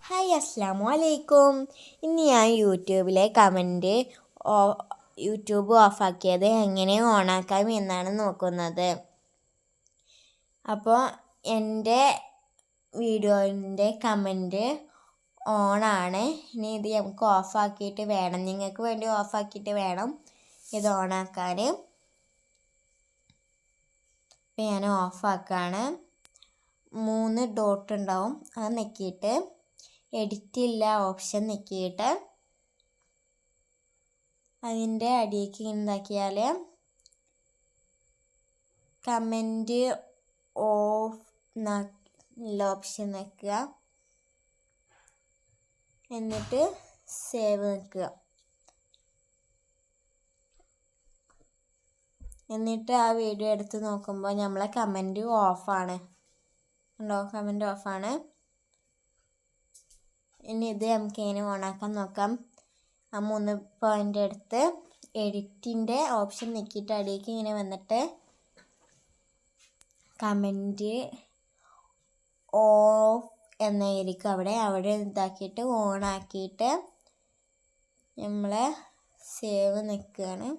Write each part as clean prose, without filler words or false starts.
Hi അസ്സാമു അലൈക്കും. ഇന്ന് ഞാൻ യൂട്യൂബ് ഓഫാക്കിയത് എങ്ങനെ ഓണാക്കാം എന്നാണ് നോക്കുന്നത്. അപ്പോൾ എൻ്റെ വീഡിയോൻ്റെ കമൻറ്റ് ഓണാണ്. ഇനി ഇത് നമുക്ക് ഓഫാക്കിയിട്ട് വേണം, നിങ്ങൾക്ക് വേണ്ടി ഓഫാക്കിയിട്ട് വേണം ഇത് ഓണാക്കാൻ. ഇപ്പം ഞാൻ ഓഫാക്കാണ്. 3 ഡോട്ട് ഉണ്ടാവും, അത് ഞെക്കിയിട്ട് എഡിറ്റ് ഇല്ല ഓപ്ഷൻ ഞെക്കിയിട്ട് അതിൻ്റെ അടിയിലേക്ക് ഇങ്ങനെ ഇതാക്കിയാൽ കമൻറ്റ് ഓഫ് ഓപ്ഷൻ നിൽക്കുക, എന്നിട്ട് സേവ് നിൽക്കുക. എന്നിട്ട് ആ വീഡിയോ എടുത്ത് നോക്കുമ്പോൾ നമ്മളെ കമൻറ്റ് ഓഫാണ്. ഉണ്ടോ? കമൻറ്റ് ഓഫാണ്. ഇനി ഇത് നമുക്ക് എങ്ങനെ ഓണാക്കാൻ നോക്കാം. ആ 3 പോയിൻ്റ് എടുത്ത് എഡിറ്റിൻ്റെ ഓപ്ഷൻ ഞെക്കിയിട്ട് അടിയിലേക്ക് ഇങ്ങനെ വന്നിട്ട് കമൻറ്റ് ഓഫ് എന്നായിരിക്കും അവിടെ ഇതാക്കിയിട്ട് ഓണാക്കിയിട്ട് നമ്മൾ സേവ് നിൽക്കുകയാണ്.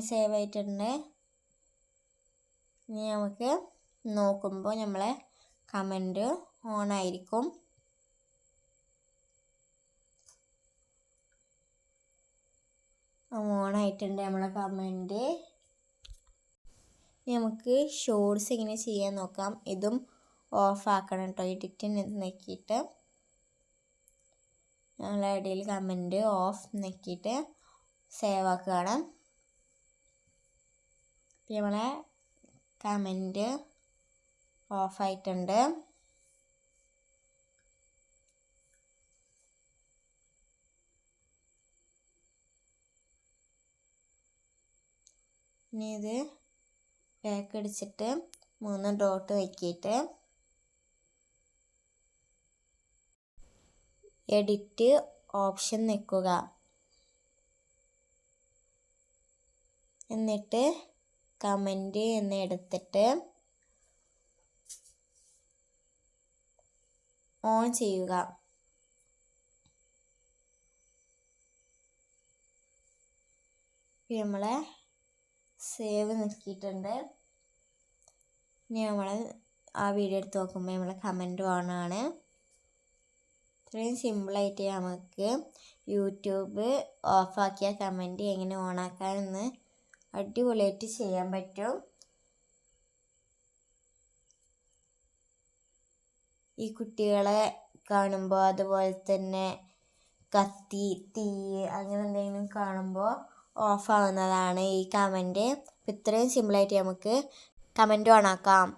സേവ് ആയിട്ടുണ്ട്. ഇനി നമുക്ക് നോക്കുമ്പോൾ നമ്മളെ കമൻറ്റ് ഓണായിരിക്കും. ഓണായിട്ടുണ്ട് നമ്മളെ കമൻറ്റ്. നമുക്ക് ഷോർട്സ് എങ്ങനെ ചെയ്യാൻ നോക്കാം. ഇതും ഓഫാക്കണം കേട്ടോ. എഡിറ്റിന് നോക്കിയിട്ട് നമ്മളെ ഇടയിൽ കമൻറ്റ് ഓഫ് നോക്കിയിട്ട് സേവ് ആക്കുകയാണ്. നമ്മളെ കമൻറ്റ് ഓഫായിട്ടുണ്ട്. ഇനി ഇത് ബാക്ക് അടിച്ചിട്ട് 3 ഡോട്ട് വയ്ക്കിയിട്ട് എഡിറ്റ് ഓപ്ഷൻ നിൽക്കുക, എന്നിട്ട് കമൻറ്റ് എന്ന് എടുത്തിട്ട് ഓൺ ചെയ്യുക. നമ്മളെ സേവ് നിൽക്കിയിട്ടുണ്ട്. ഇനി നമ്മൾ ആ വീഡിയോ എടുത്ത് നോക്കുമ്പോൾ നമ്മളെ കമൻറ്റ് ഓണാണ്. ഇത്രയും സിമ്പിളായിട്ട് നമുക്ക് യൂട്യൂബ് ഓഫാക്കിയ കമൻറ്റ് എങ്ങനെ ഓണാക്കാമെന്ന് അടിപൊളിയായിട്ട് ചെയ്യാൻ പറ്റും. ഈ കുട്ടികളെ കാണുമ്പോൾ, അതുപോലെ തന്നെ കത്തി, തീ അങ്ങനെ എന്തെങ്കിലും കാണുമ്പോൾ ഓഫാവുന്നതാണ് ഈ കമൻറ്റ്. ഇത്രയും സിമ്പിളായിട്ട് നമുക്ക് കമൻറ്റ് ഓണാക്കാം.